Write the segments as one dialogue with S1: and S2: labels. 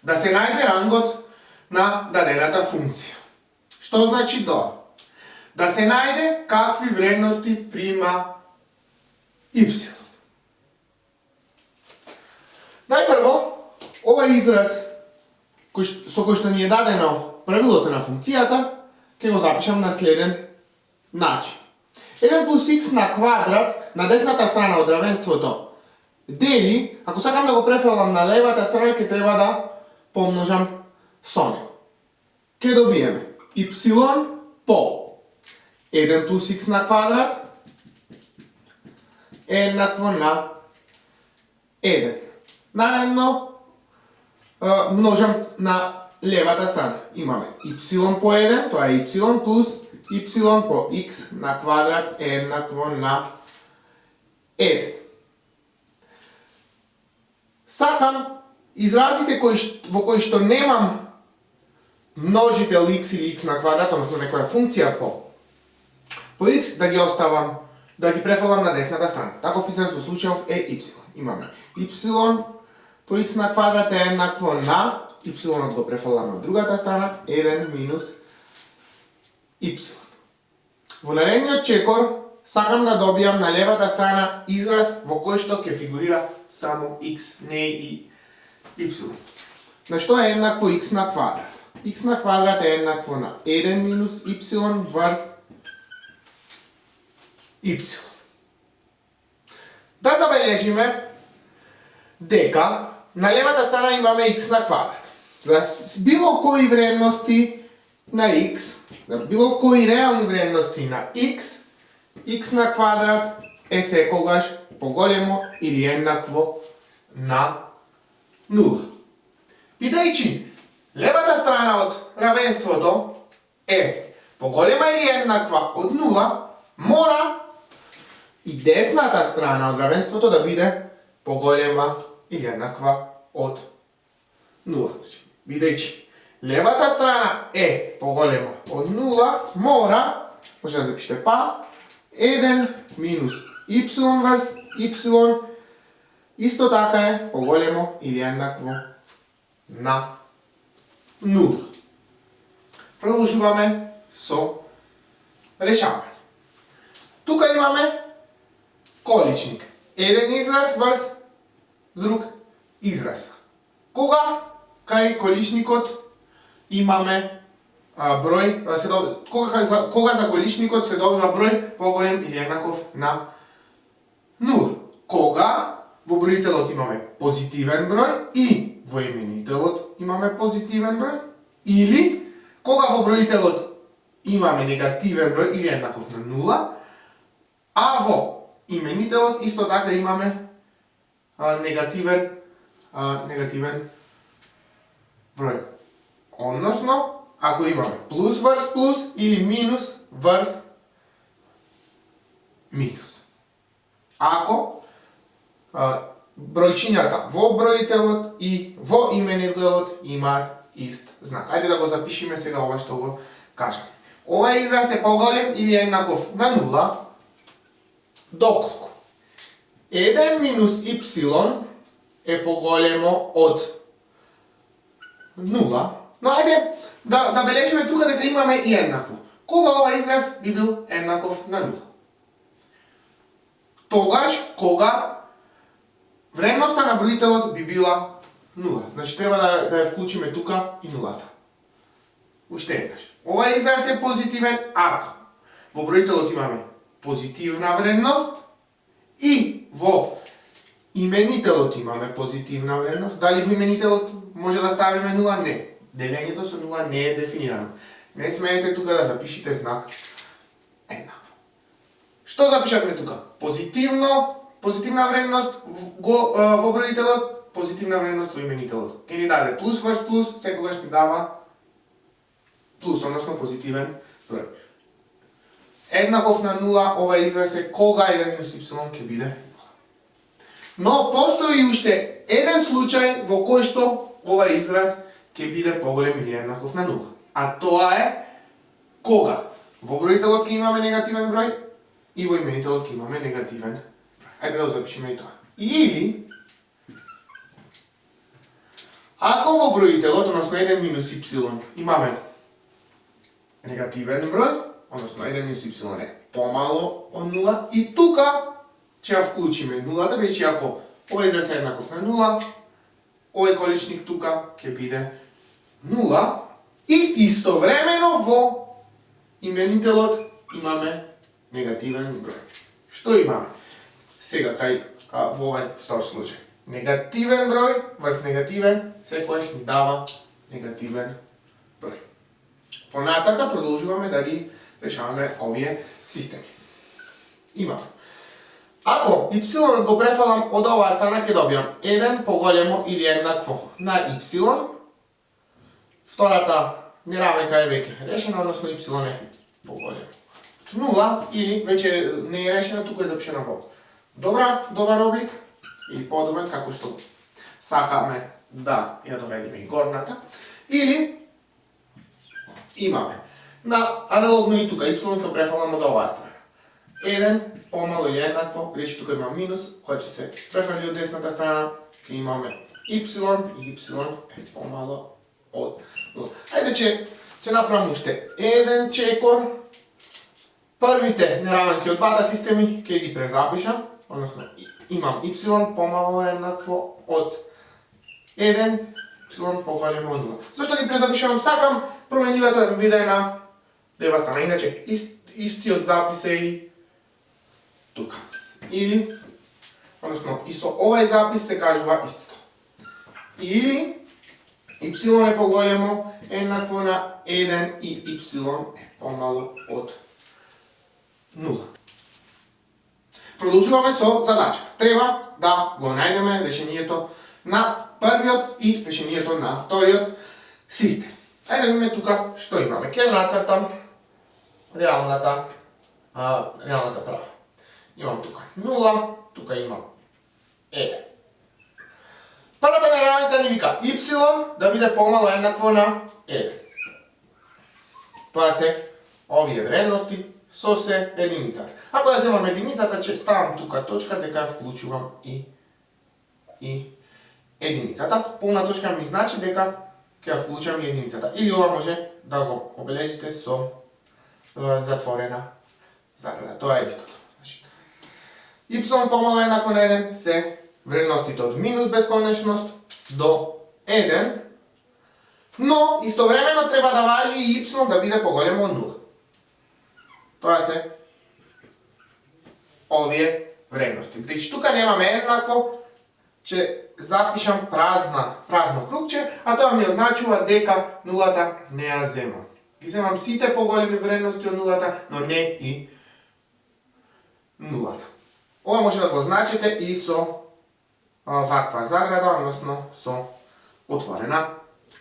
S1: да се најде рангот на дадената функција. Што значи тоа? Да се најде какви вредности прима y. Најпрво, овај израз со кој што ни е дадено правилото на функцијата, ќе го запишам на следен начин. 1 плюс x на квадрат на десната страна од равенството дели, ако сакам да го префрлам на левата страна, ќе треба да помножам со него. Ќе добиеме y по 1 плюс x на квадрат е еднакво на 1. Наредно, множам на левата страна. Имаме y по 1, тоа е y плюс y по x на квадрат е еднакво на 1. Сакам изразите во кои што немам множител x или x на квадрат, односно некоја функција по x, да ги оставам, да ги префрлам на десната страна. Таков израз во случајов е y. Имаме y по x на квадрат е еднакво на y го префрлам на другата страна, 1 минус y. Во наредниот чекор сакам да добијам на левата страна израз во кој што ќе фигурира само x, не и y. На што е еднакво x на квадрат? X на квадрат е еднакво на 1 минус y врз y. Да забележиме дека на левата страна имаме x на квадрат. За било кои вредности на x, за било кои реални вредности на x, x на квадрат е секогаш поголемо или еднакво на 0. Бидејќи левата страна од равенството е поголема или еднаква од 0, мора и десната страна од равенството да биде поголема или еднаква од 0. Бидејќи левата страна е поголема од 0, мора, може да запишете па, 1 минус y врз y исто така е поголемо или еднакво на 0. Продолжуваме со решавање. Тука имаме количник. Еден израз врз друг израз. Кога кај количникот имаме број, кога за количникот се добива број поголем или еднаков на 0. Кога во броителот имаме позитивен број и во именителот имаме позитивен број, или кога во броителот имаме негативен број или еднаков на 0, а во именителот исто така имаме негативен број. Односно, ако имаме плюс врз плюс или минус врз минус. Ако бројчињата во броителот и во именителот имаат ист знак. Ајде да го запишеме сега ова што го кажам. Овај израз е поголем или еднаков на 0, доколку 1 минус y е поголемо од 0. Но ајде да забележиме тука дека имаме и еднакво. Кога овај израз би бил еднаков на 0? Тогаш кога вредноста на броителот би била 0. Значи треба да ја вклучиме тука и нулата. Уште еднаш. Овај израз е позитивен ако во броителот имаме позитивна вредност и во именителот имаме позитивна вредност. Дали во именителот може да ставиме 0? Не. Делењето со 0 не е дефинирано. Не смеете тука да запишете знак еднакво. Што запишавме тука? Позитивна вредност во броителот, позитивна вредност во именителот. Ке ни даде плюс врз плюс, секогаш ни дава плюс, односно позитивен број. Еднаков на 0, ова израз е кога 1 минус y ќе биде 0. Но постои уште еден случај во кој што ова израз ќе биде поголем или еднаков на 0. А тоа е кога во броителот ќе имаме негативен број и во именителот ќе имаме негативен број. Ајде да го запишеме и тоа. Или Ако во броителот, односно 1 минус y, имаме негативен број, односно 1 минус y е помало од 0, и тука ќе ја вклучиме нулата, бидејќи ако овој израз е еднаков на 0, овој количник тука ќе биде 0, и истовремено во именителот имаме негативен број. Што имаме? Сега кај во овој втор случај. Негативен број врз негативен секогаш ни дава негативен број. Понатака продолжуваме да ги решаваме овие системи. Имаме. Ако y го префалам од оваа страна, ќе добијам 1 поголемо или еднакво на y. Втората неравенка е веќе решена, односно y е поголемо од 0, или веќе не е решена, туку е запишена во добар облик или подобен, како што сакаме да ја доведеме и горната, или имаме на аналогно и тука y ќе префалам од оваа страна. 1 помало или еднакво, бидејќи тука има минус, кој ќе се префали од десната страна, ќе имаме y и y е помало од 0. Ајде ќе направам уште еден чекор. Првите неравенки од двата системи ќе ги презапишам, односно имам y помало еднакво од 1, y поголемо од 0. Зошто ги презапишувам? Сакам променливата да биде на лева страна, иначе истиот запис е и тука. Или, односно, и со овај запис се кажува истото. Или, y е поголемо еднакво на 1 и y е помало од 0. Продолжуваме со задача. Треба да го најдеме решението на првиот и решението на вториот систем. Ајде да видиме тука што имаме. Ќе нацртам реалната права. Имам тука 0, тука имам 1. Првата неравенка ни вика y да биде помало еднакво на 1. Тоа се овие вредности со се единицата. Ако ја земам единицата, ќе ставам тука точка дека ја вклучувам и единицата. Полна точка ми значи дека ќе ја вклучам и единицата. Или ова може да го обележите со затворена заграда. Тоа е истото. Y помало еднакво на 1 се вредностите од минус бесконечност до 1, но истовремено треба да важи и y да биде поголемо од 0. Тоа се овие вредности. Бидејќи тука немаме еднакво, ќе запишам празно кругче, а тоа ми означува дека нулата не ја земам. Ги земам сите поголеми вредности од нулата, но не и нулата. Ова може да го значите и со ваква заграда, односно со отворена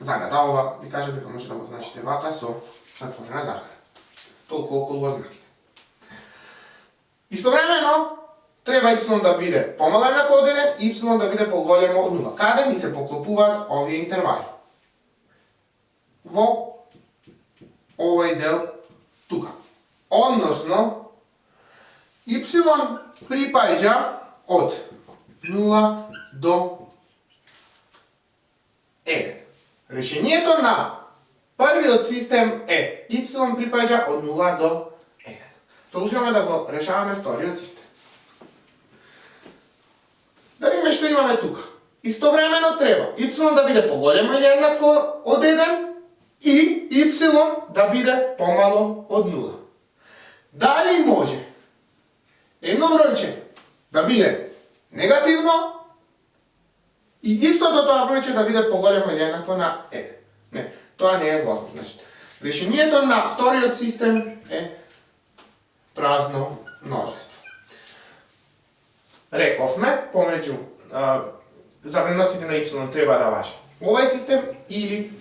S1: заграда. Ова ви кажа дека може да го значите вака со затворена заграда. Толку околу знаките. Истовремено, треба y да биде помало еднакво од 1, y да биде поголемо од 0. Каде ми се поклопуваат овие интервали? Во овој дел тука. Односно, y припаѓа од 0 до 1. Решението на првиот систем е y припаѓа од 0 до 1. Продолжуваме да го решаваме вториот систем. Да видиме што имаме тука. Истовремено треба y да биде поголемо или еднакво од 1 и y да биде помало од 0. Дали може едно бројче да биде негативно и истото тоа бројче да биде поголемо или еднакво на 1? Не, тоа не е возможно. Решението на вториот систем е празно множество. Рековме, помеѓу за вредностите на y треба да важи овој систем или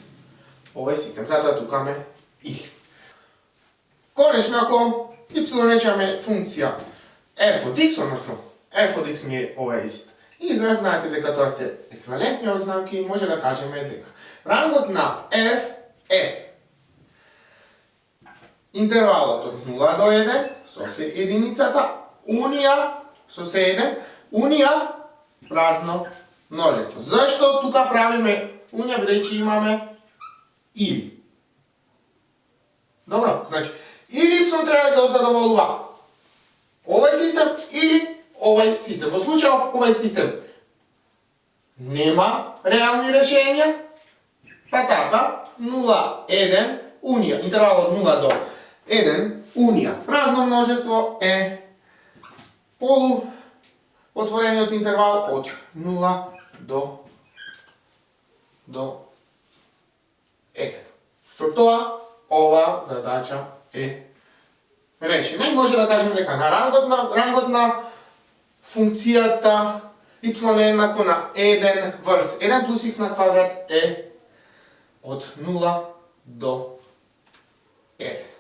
S1: овој систем. Затоа тука ме или. Конечно, ако y речеме функција f од x, односно f од x ми е ова ист израз, знаете дека тоа се еквивалентни ознаки, може да кажеме дека рангот на f е интервалот од 0 до 1 со се единицата, унија со се 1, унија празно множество. Зашто тука правиме Уния, бидејќи имаме или. Добро, значи, или Y треба да го задоволува овој систем или овој систем. Во случајов овој систем нема реални решенија, па така 0, 1, унија, интервал од 0 до 1, унија. Празно множество е отворениот интервал од 0 до 1. Со тоа, ова задача е решена. И може да кажем дека на рангот на функцијата y е еднакво на 1 врз 1 плюс x на квадрат е од 0 до 1.